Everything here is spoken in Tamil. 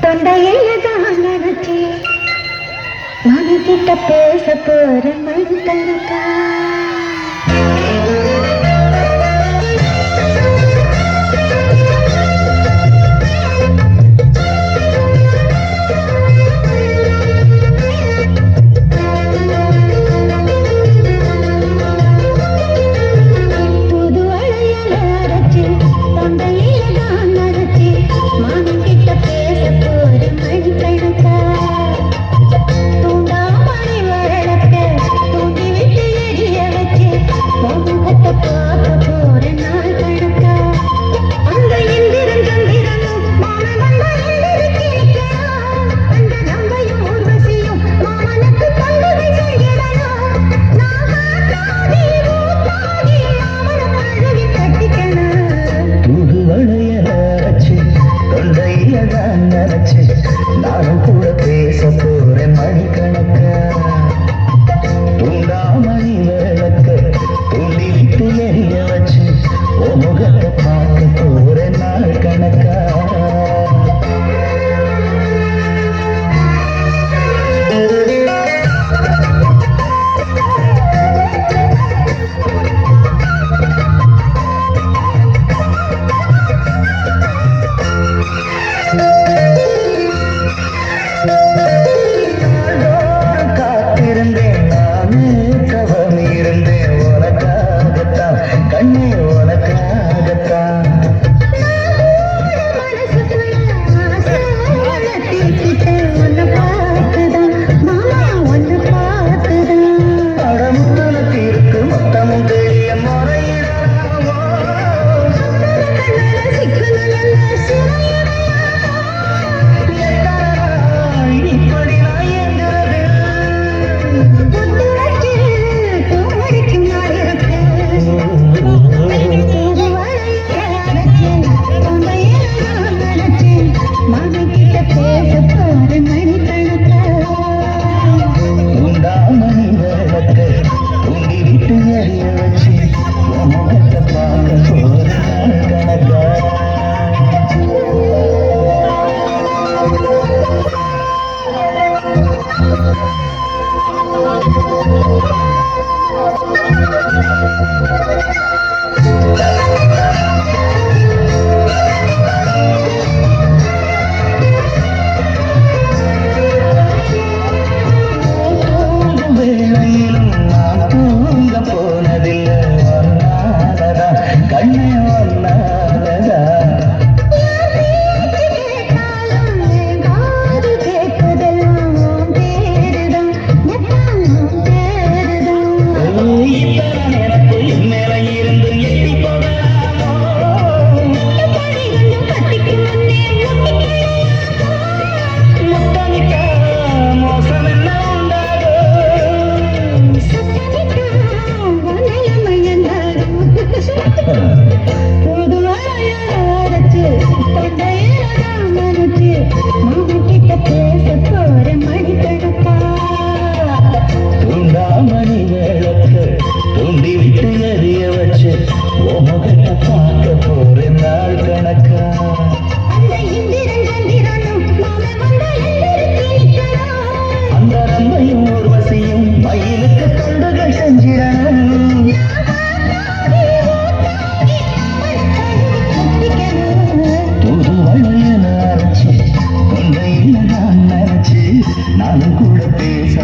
தொண்டையில தான் நினைச்சி மனக்கிட்ட பேச போற மணி கணக்கா நானும் கூட பேச போறேன் மணிக்கணக்கா தூண்டாமணி விளக்க தூண்டி விட்டு எரிய வச்சு முகத்தை பார்க்க போறேன் நாள் கணக்கா தூண்டாமணி விளக்க தூண்டி விட்டு எரிய வச்சு முகத்தை பார்க்க போறேன் நாள் கணக்கா அந்த ரம்பையும் ஊர்வசியும் மயிலுக்கு தொண்டுகள் செஞ்சிடணும் நானும் கூட பேச